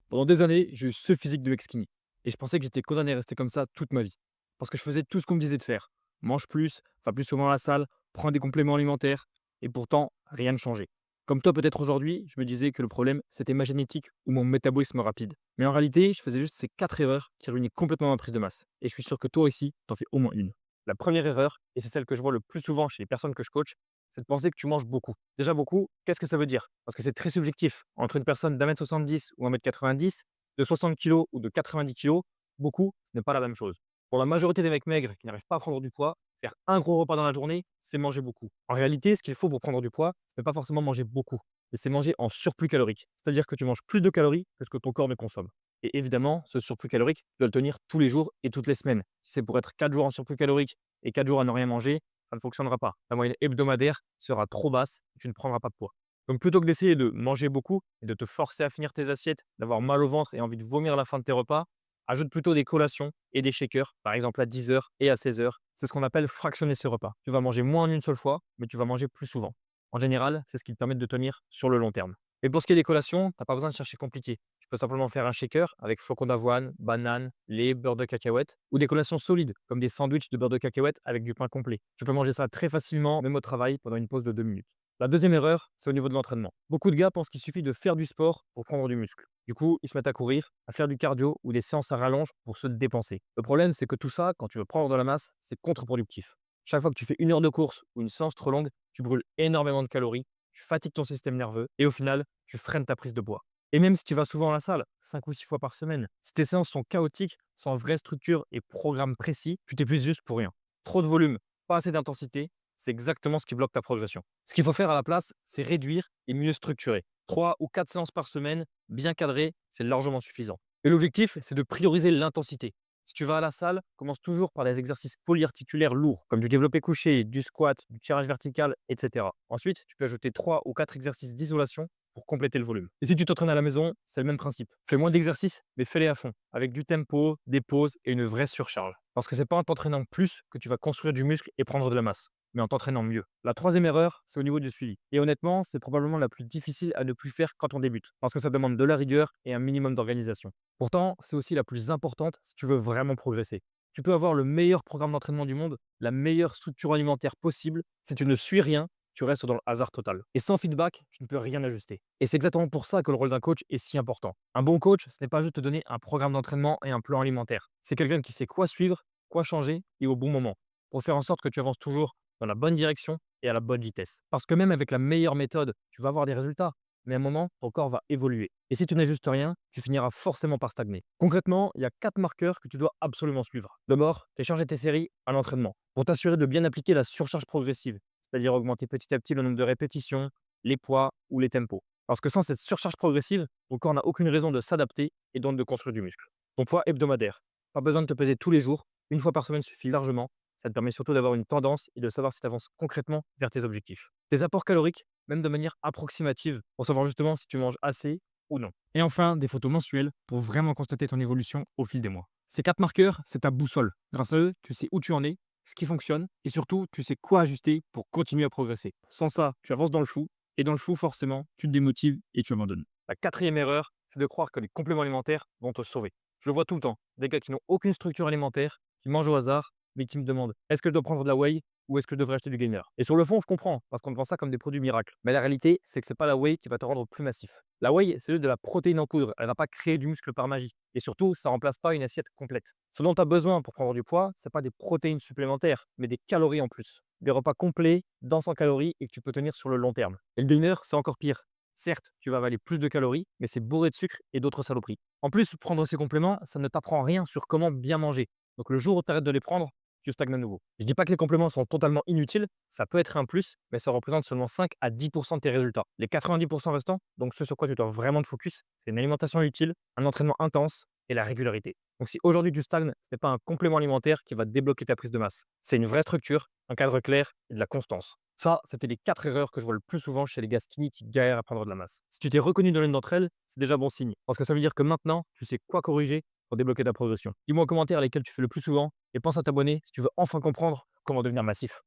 Pendant des années, j'ai eu ce physique de mec skinny et je pensais que j'étais condamné à rester comme ça toute ma vie. Parce que je faisais tout ce qu'on me disait de faire. Mange plus, va plus souvent à la salle, prends des compléments alimentaires et pourtant, rien ne changeait. Comme toi peut-être aujourd'hui, je me disais que le problème, c'était ma génétique ou mon métabolisme rapide. Mais en réalité, je faisais juste ces 4 erreurs qui ruinaient complètement ma prise de masse. Et je suis sûr que toi aussi, t'en fais au moins une. La première erreur, et c'est celle que je vois le plus souvent chez les personnes que je coach, c'est de penser que tu manges beaucoup. Déjà beaucoup, qu'est-ce que ça veut dire? Parce que c'est très subjectif. Entre une personne d'1,70 m ou 1,90 m, de 60 kilos ou de 90 kilos, beaucoup, ce n'est pas la même chose. Pour la majorité des mecs maigres qui n'arrivent pas à prendre du poids, faire un gros repas dans la journée, c'est manger beaucoup. En réalité, ce qu'il faut pour prendre du poids, ce n'est pas forcément manger beaucoup, mais c'est manger en surplus calorique. C'est-à-dire que tu manges plus de calories que ce que ton corps ne consomme. Et évidemment, ce surplus calorique, tu dois le tenir tous les jours et toutes les semaines. Si c'est pour être 4 jours en surplus calorique et 4 jours à ne rien manger, ça ne fonctionnera pas. Ta moyenne hebdomadaire sera trop basse et tu ne prendras pas de poids. Donc plutôt que d'essayer de manger beaucoup et de te forcer à finir tes assiettes, d'avoir mal au ventre et envie de vomir à la fin de tes repas, ajoute plutôt des collations et des shakers, par exemple à 10 h et à 16 h. C'est ce qu'on appelle fractionner ce repas. Tu vas manger moins en une seule fois, mais tu vas manger plus souvent. En général, c'est ce qui te permet de tenir sur le long terme. Et pour ce qui est des collations, tu n'as pas besoin de chercher compliqué. Tu peux simplement faire un shaker avec flocons d'avoine, bananes, lait, beurre de cacahuète ou des collations solides comme des sandwichs de beurre de cacahuète avec du pain complet. Tu peux manger ça très facilement, même au travail, pendant une pause de 2 minutes. La deuxième erreur, c'est au niveau de l'entraînement. Beaucoup de gars pensent qu'il suffit de faire du sport pour prendre du muscle. Du coup, ils se mettent à courir, à faire du cardio ou des séances à rallonge pour se dépenser. Le problème, c'est que tout ça, quand tu veux prendre de la masse, c'est contre-productif. Chaque fois que tu fais une heure de course ou une séance trop longue, tu brûles énormément de calories, tu fatigues ton système nerveux et au final, tu freines ta prise de poids. Et même si tu vas souvent à la salle, 5 ou 6 fois par semaine, si tes séances sont chaotiques, sans vraie structure et programme précis, tu t'épuises juste pour rien. Trop de volume, pas assez d'intensité, c'est exactement ce qui bloque ta progression. Ce qu'il faut faire à la place, c'est réduire et mieux structurer. 3 ou 4 séances par semaine, bien cadrées, c'est largement suffisant. Et l'objectif, c'est de prioriser l'intensité. Si tu vas à la salle, commence toujours par des exercices polyarticulaires lourds, comme du développé couché, du squat, du tirage vertical, etc. Ensuite, tu peux ajouter 3 ou 4 exercices d'isolation pour compléter le volume. Et si tu t'entraînes à la maison, c'est le même principe. Fais moins d'exercices, mais fais-les à fond, avec du tempo, des pauses et une vraie surcharge. Parce que c'est pas en t'entraînant plus que tu vas construire du muscle et prendre de la masse, mais en t'entraînant mieux. La troisième erreur, c'est au niveau du suivi. Et honnêtement, c'est probablement la plus difficile à ne plus faire quand on débute, parce que ça demande de la rigueur et un minimum d'organisation. Pourtant, c'est aussi la plus importante si tu veux vraiment progresser. Tu peux avoir le meilleur programme d'entraînement du monde, la meilleure structure alimentaire possible. Si tu ne suis rien, tu restes dans le hasard total. Et sans feedback, tu ne peux rien ajuster. Et c'est exactement pour ça que le rôle d'un coach est si important. Un bon coach, ce n'est pas juste te donner un programme d'entraînement et un plan alimentaire. C'est quelqu'un qui sait quoi suivre, quoi changer et au bon moment, pour faire en sorte que tu avances toujours dans la bonne direction et à la bonne vitesse. Parce que même avec la meilleure méthode, tu vas avoir des résultats, mais à un moment, ton corps va évoluer. Et si tu n'ajustes rien, tu finiras forcément par stagner. Concrètement, il y a 4 marqueurs que tu dois absolument suivre. D'abord, télécharger tes séries à l'entraînement pour t'assurer de bien appliquer la surcharge progressive, c'est-à-dire augmenter petit à petit le nombre de répétitions, les poids ou les tempos. Parce que sans cette surcharge progressive, ton corps n'a aucune raison de s'adapter et donc de construire du muscle. Ton poids hebdomadaire. Pas besoin de te peser tous les jours, une fois par semaine suffit largement. Ça te permet surtout d'avoir une tendance et de savoir si tu avances concrètement vers tes objectifs. Tes apports caloriques, même de manière approximative, pour savoir justement si tu manges assez ou non. Et enfin, des photos mensuelles pour vraiment constater ton évolution au fil des mois. Ces 4 marqueurs, c'est ta boussole. Grâce à eux, tu sais où tu en es, ce qui fonctionne, et surtout, tu sais quoi ajuster pour continuer à progresser. Sans ça, tu avances dans le flou, et dans le flou, forcément, tu te démotives et tu abandonnes. La quatrième erreur, c'est de croire que les compléments alimentaires vont te sauver. Je le vois tout le temps, des gars qui n'ont aucune structure alimentaire, qui mangent au hasard, mais qui me demandent: est-ce que je dois prendre de la whey ou est-ce que je devrais acheter du gainer? Et sur le fond, je comprends, parce qu'on te vend ça comme des produits miracles. Mais la réalité, c'est que c'est pas la whey qui va te rendre plus massif. La whey, c'est juste de la protéine en poudre. Elle va pas créer du muscle par magie. Et surtout, ça remplace pas une assiette complète. Ce dont tu as besoin pour prendre du poids, c'est pas des protéines supplémentaires, mais des calories en plus. Des repas complets, denses en calories et que tu peux tenir sur le long terme. Et le gainer, c'est encore pire. Certes, tu vas avaler plus de calories, mais c'est bourré de sucre et d'autres saloperies. En plus, prendre ces compléments, ça ne t'apprend rien sur comment bien manger. Donc le jour où tu arrêtes de les prendre, tu stagnes à nouveau. Je dis pas que les compléments sont totalement inutiles, ça peut être un plus, mais ça représente seulement 5 à 10 de tes résultats. Les 90 restants, donc ce sur quoi tu dois vraiment te focus, c'est une alimentation utile, un entraînement intense et la régularité. Donc si aujourd'hui tu stagnes, ce n'est pas un complément alimentaire qui va débloquer ta prise de masse. C'est une vraie structure, un cadre clair et de la constance. Ça, c'était les 4 erreurs que je vois le plus souvent chez les gars skinny qui galèrent à prendre de la masse. Si tu t'es reconnu dans l'une d'entre elles, c'est déjà bon signe. Parce que ça veut dire que maintenant, tu sais quoi corriger pour débloquer ta progression. Dis-moi en commentaire lesquels tu fais le plus souvent et pense à t'abonner si tu veux enfin comprendre comment devenir massif.